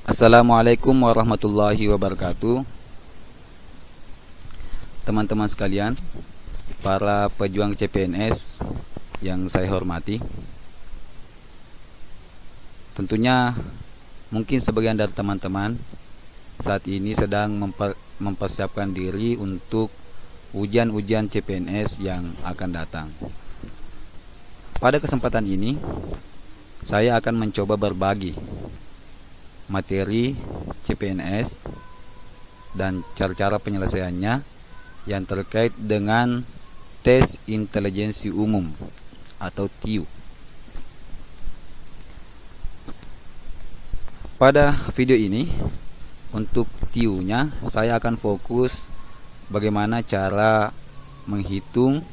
Assalamualaikum warahmatullahi wabarakatuh. Teman-teman sekalian, para pejuang CPNS yang saya hormati, tentunya mungkin sebagian dari teman-teman saat ini sedang mempersiapkan diri untuk ujian-ujian CPNS yang akan datang. Pada kesempatan ini, saya akan mencoba berbagi materi CPNS dan cara-cara penyelesaiannya yang terkait dengan tes intelijensi umum atau TIU. Pada video ini, untuk TIU-nya saya akan fokus bagaimana cara menghitung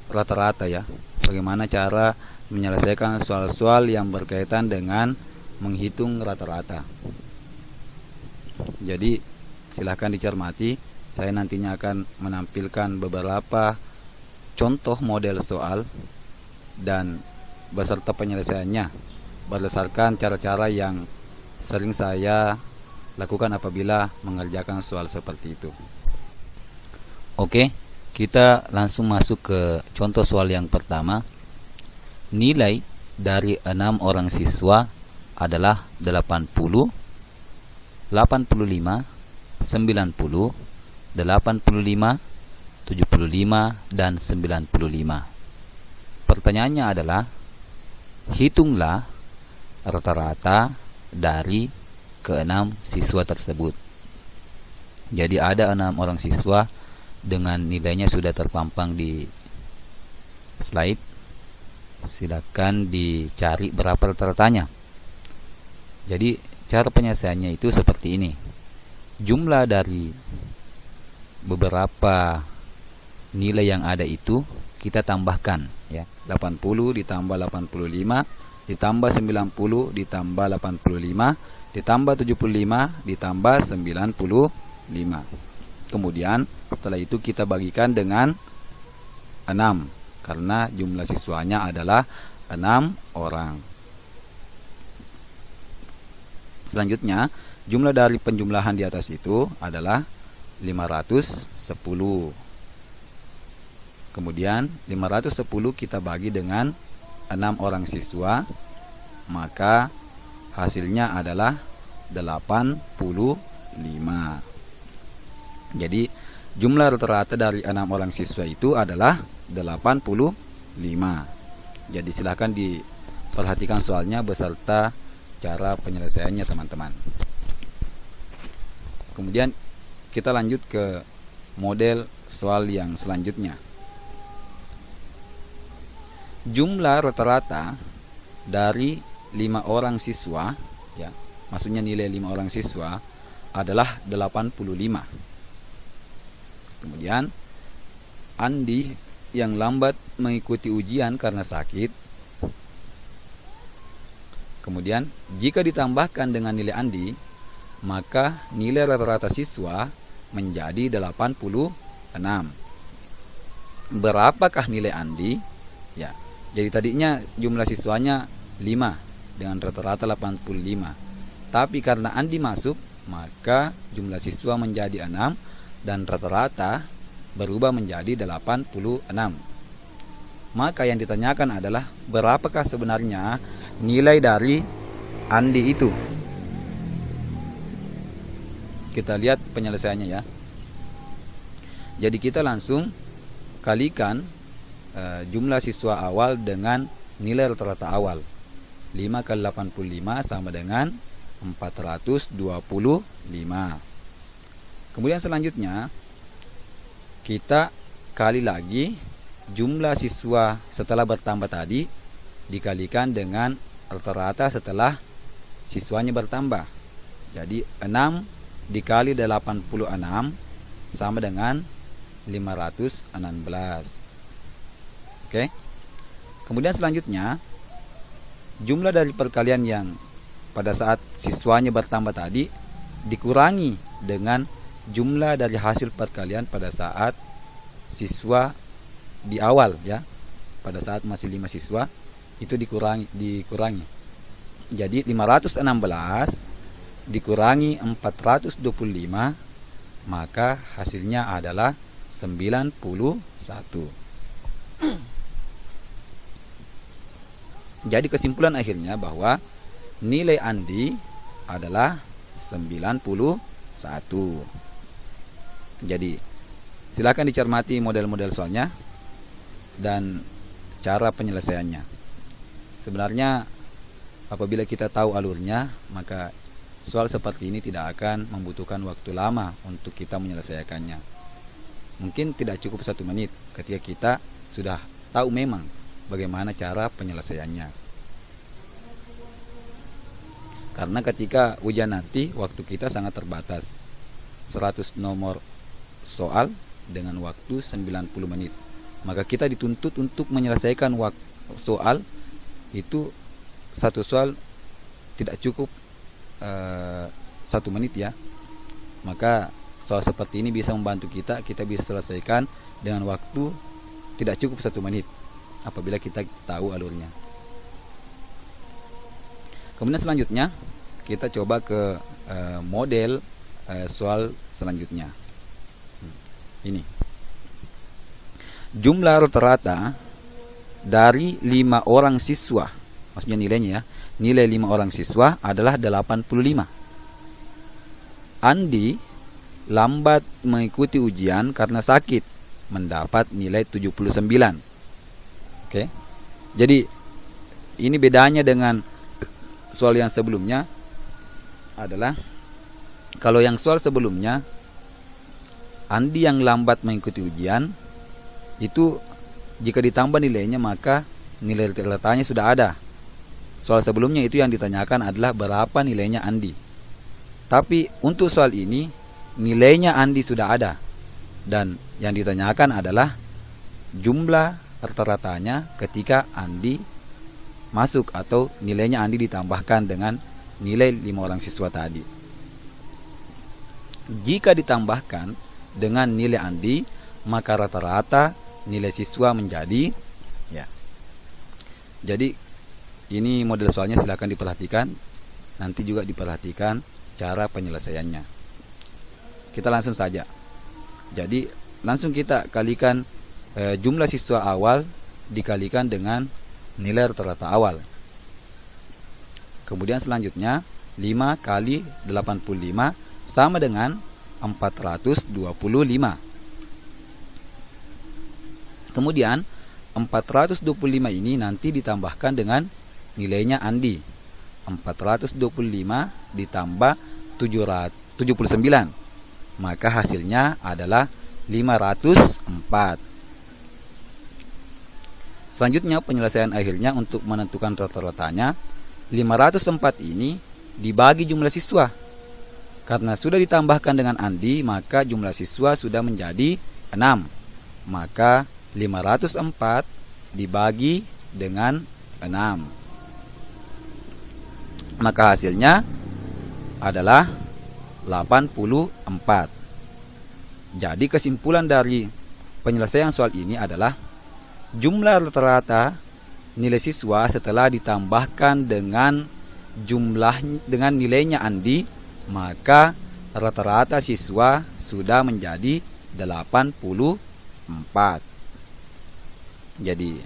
rata-rata ya, bagaimana cara menyelesaikan soal-soal yang berkaitan dengan menghitung rata-rata. Jadi silahkan dicermati. Saya nantinya akan menampilkan beberapa contoh model soal dan beserta penyelesaiannya berdasarkan cara-cara yang sering saya lakukan apabila mengerjakan soal seperti itu. Oke, kita langsung masuk ke contoh soal yang pertama. Nilai dari 6 orang siswa adalah 80, 85, 90, 85, 75, dan 95. Pertanyaannya adalah, hitunglah rata-rata dari ke-6 siswa tersebut. Jadi ada 6 orang siswa dengan nilainya sudah terpampang di slide. Silakan dicari berapa rata-ratanya. Jadi cara penyelesaiannya itu seperti ini. Jumlah dari beberapa nilai yang ada itu kita tambahkan ya. 80 ditambah 85 ditambah 90 ditambah 85 ditambah 75 ditambah 95. Kemudian setelah itu kita bagikan dengan 6 karena jumlah siswanya adalah 6 orang. Selanjutnya, jumlah dari penjumlahan di atas itu adalah 510. Kemudian 510 kita bagi dengan 6 orang siswa, maka hasilnya adalah 85. Jadi jumlah rata-rata dari 6 orang siswa itu adalah 85. Jadi silakan diperhatikan soalnya beserta cara penyelesaiannya teman-teman. Kemudian kita lanjut ke model soal yang selanjutnya. Jumlah rata-rata dari 5 orang siswa ya, maksudnya nilai 5 orang siswa adalah 85. Kemudian Andi yang lambat mengikuti ujian karena sakit. Kemudian jika ditambahkan dengan nilai Andi, maka nilai rata-rata siswa menjadi 86. Berapakah nilai Andi? Ya, jadi tadinya jumlah siswanya 5 dengan rata-rata 85. Tapi karena Andi masuk, maka jumlah siswa menjadi 6 dan rata-rata berubah menjadi 86. Maka yang ditanyakan adalah berapakah sebenarnya nilai dari Andi itu. Kita lihat penyelesaiannya ya. Jadi kita langsung kalikan jumlah siswa awal dengan nilai rata-rata awal. 5 kali 85 sama dengan 425. Kemudian selanjutnya kita kali lagi jumlah siswa setelah bertambah tadi dikalikan dengan rata-rata setelah siswanya bertambah. Jadi 6 dikali 86 sama dengan 516. Oke. Kemudian selanjutnya jumlah dari perkalian yang pada saat siswanya bertambah tadi dikurangi dengan jumlah dari hasil perkalian pada saat siswa di awal ya. Pada saat masih 5 siswa itu dikurangi. Jadi 516 dikurangi 425, maka hasilnya adalah 91. Jadi kesimpulan akhirnya bahwa nilai Andi adalah 91. Jadi silakan dicermati model-model soalnya dan cara penyelesaiannya. Sebenarnya apabila kita tahu alurnya, maka soal seperti ini tidak akan membutuhkan waktu lama untuk kita menyelesaikannya. Mungkin tidak cukup 1 menit ketika kita sudah tahu memang bagaimana cara penyelesaiannya. Karena ketika ujian nanti waktu kita sangat terbatas. 100 nomor soal dengan waktu 90 menit. Maka kita dituntut untuk menyelesaikan soal itu, satu soal tidak cukup 1 menit ya. Maka soal seperti ini bisa membantu kita bisa selesaikan dengan waktu tidak cukup 1 menit apabila kita tahu alurnya. Kemudian selanjutnya kita coba ke model soal selanjutnya. Ini jumlah rata-rata dari 5 orang siswa, maksudnya nilainya ya, nilai 5 orang siswa adalah 85. Andi lambat mengikuti ujian karena sakit, mendapat nilai 79. Oke. Jadi ini bedanya dengan soal yang sebelumnya adalah, kalau yang soal sebelumnya Andi yang lambat mengikuti ujian itu jika ditambah nilainya maka nilai rata-ratanya sudah ada. Soal sebelumnya itu yang ditanyakan adalah berapa nilainya Andi. Tapi untuk soal ini nilainya Andi sudah ada, dan yang ditanyakan adalah jumlah rata-ratanya ketika Andi masuk atau nilainya Andi ditambahkan dengan nilai 5 orang siswa tadi. Jika ditambahkan dengan nilai Andi, maka rata-rata nilai siswa menjadi ya. Jadi ini model soalnya, silakan diperhatikan. Nanti juga diperhatikan cara penyelesaiannya. Kita langsung saja. Jadi langsung kita kalikan jumlah siswa awal dikalikan dengan nilai rata-rata awal. Kemudian selanjutnya 5 kali 85 sama dengan 425. Kemudian 425 ini nanti ditambahkan dengan nilainya Andi. 425 ditambah 79. Maka hasilnya adalah 504. Selanjutnya penyelesaian akhirnya untuk menentukan rata-ratanya. 504 ini dibagi jumlah siswa. Karena sudah ditambahkan dengan Andi, maka jumlah siswa sudah menjadi 6. Maka 504 dibagi dengan 6. Maka hasilnya adalah 84. Jadi kesimpulan dari penyelesaian soal ini adalah jumlah rata-rata nilai siswa setelah ditambahkan dengan nilainya Andi, maka rata-rata siswa sudah menjadi 84. Jadi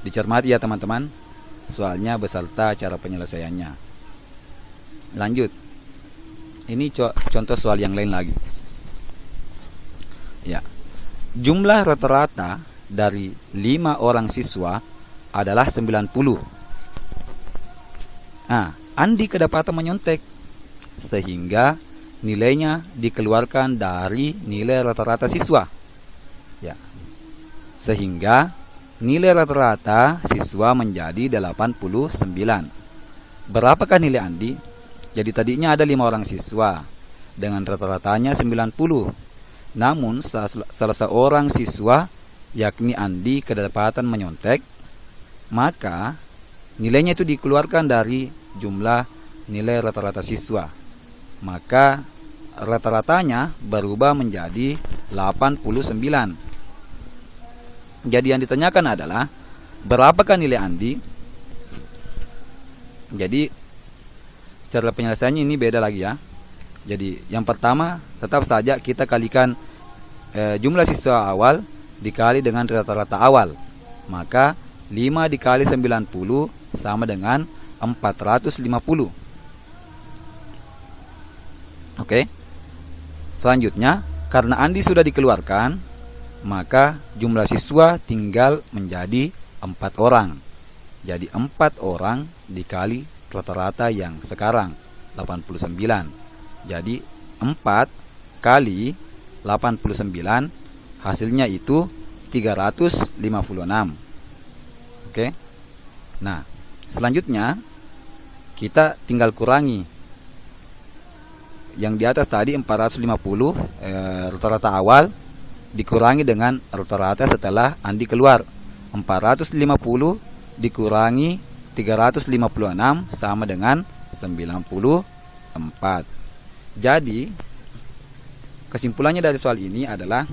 dicermati ya teman-teman soalnya beserta cara penyelesaiannya. Lanjut. Ini contoh soal yang lain lagi. Ya. Jumlah rata-rata dari 5 orang siswa adalah 90. Nah, Andi kedapatan menyontek sehingga nilainya dikeluarkan dari nilai rata-rata siswa. Ya. Sehingga nilai rata-rata siswa menjadi 89. Berapakah nilai Andi? Jadi tadinya ada 5 orang siswa dengan rata-ratanya 90. Namun salah seorang siswa yakni Andi kedapatan menyontek, maka nilainya itu dikeluarkan dari jumlah nilai rata-rata siswa. Maka rata-ratanya berubah menjadi 89. Jadi yang ditanyakan adalah berapakah nilai Andi? Jadi cara penyelesaiannya ini beda lagi ya. Jadi yang pertama tetap saja kita kalikan jumlah siswa awal dikali dengan rata-rata awal. Maka 5 dikali 90 sama dengan 450. Oke. Selanjutnya, karena Andi sudah dikeluarkan, maka jumlah siswa tinggal menjadi 4 orang. Jadi 4 orang dikali rata-rata yang sekarang 89. Jadi 4 kali 89 hasilnya itu 356. Oke. Nah, selanjutnya kita tinggal kurangi yang di atas tadi 450 rata-rata awal dikurangi dengan rata-rata setelah Andi keluar. 450 dikurangi 356 sama dengan 94. Jadi kesimpulannya dari soal ini adalah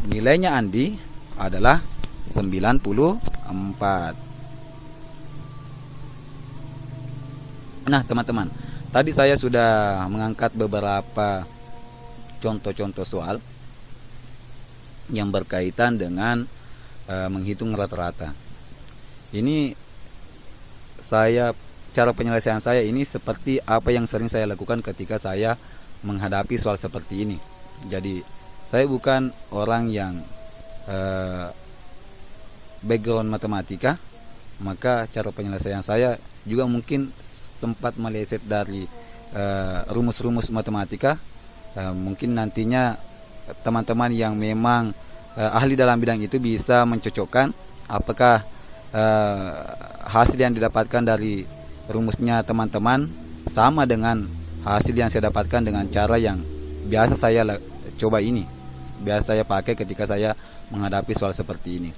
nilainya Andi adalah 94. Nah teman-teman, tadi saya sudah mengangkat beberapa contoh-contoh soal yang berkaitan dengan menghitung rata-rata. Ini cara penyelesaian saya ini seperti apa yang sering saya lakukan ketika saya menghadapi soal seperti ini. Jadi saya bukan orang yang background matematika, maka cara penyelesaian saya juga mungkin sempat meleset dari rumus-rumus matematika. Mungkin nantinya teman-teman yang memang ahli dalam bidang itu bisa mencocokkan apakah hasil yang didapatkan dari rumusnya teman-teman sama dengan hasil yang saya dapatkan dengan cara yang biasa saya biasa saya pakai ketika saya menghadapi soal seperti ini.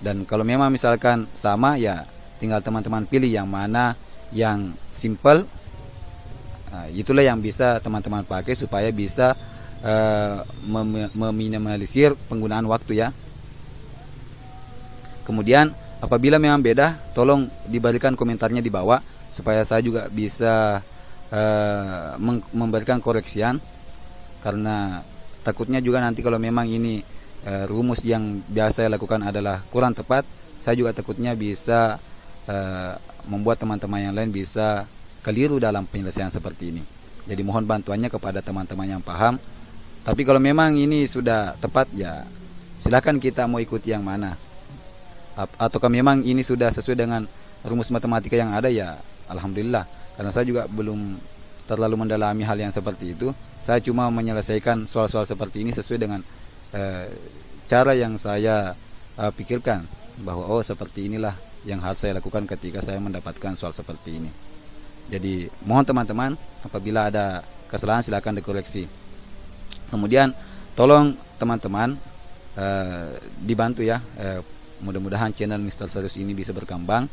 Dan kalau memang misalkan sama, ya tinggal teman-teman pilih yang mana yang simple. Itulah yang bisa teman-teman pakai supaya bisa meminimalisir penggunaan waktu ya. Kemudian apabila memang beda, tolong diberikan komentarnya di bawah supaya saya juga bisa memberikan koreksian. Karena takutnya juga nanti kalau memang ini rumus yang biasa saya lakukan adalah kurang tepat, saya juga takutnya bisa membuat teman-teman yang lain bisa keliru dalam penyelesaian seperti ini. Jadi mohon bantuannya kepada teman-teman yang paham. Tapi kalau memang ini sudah tepat, ya silakan kita mau ikuti yang mana. Ataukah memang ini sudah sesuai dengan rumus matematika yang ada, ya alhamdulillah. Karena saya juga belum terlalu mendalami hal yang seperti itu. Saya cuma menyelesaikan soal-soal seperti ini sesuai dengan cara yang saya pikirkan, bahwa seperti inilah yang harus saya lakukan ketika saya mendapatkan soal seperti ini. Jadi mohon teman-teman, apabila ada kesalahan silakan dikoreksi. Kemudian tolong teman-teman dibantu ya, mudah-mudahan channel Mr. Serius ini bisa berkembang.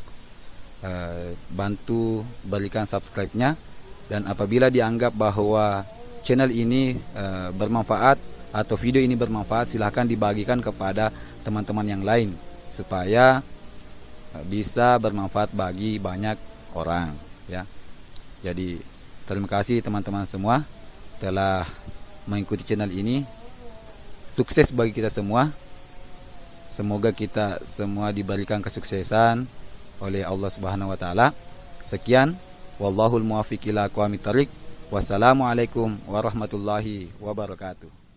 Bantu berikan subscribe-nya, dan apabila dianggap bahwa channel ini bermanfaat atau video ini bermanfaat, silahkan dibagikan kepada teman-teman yang lain supaya bisa bermanfaat bagi banyak orang ya. Jadi terima kasih teman-teman semua telah mengikuti channel ini. Sukses bagi kita semua. Semoga kita semua diberikan kesuksesan oleh Allah Subhanahu wa taala. Sekian, wallahul muwaffiq ila aqwamit thariq. Wassalamualaikum warahmatullahi wabarakatuh.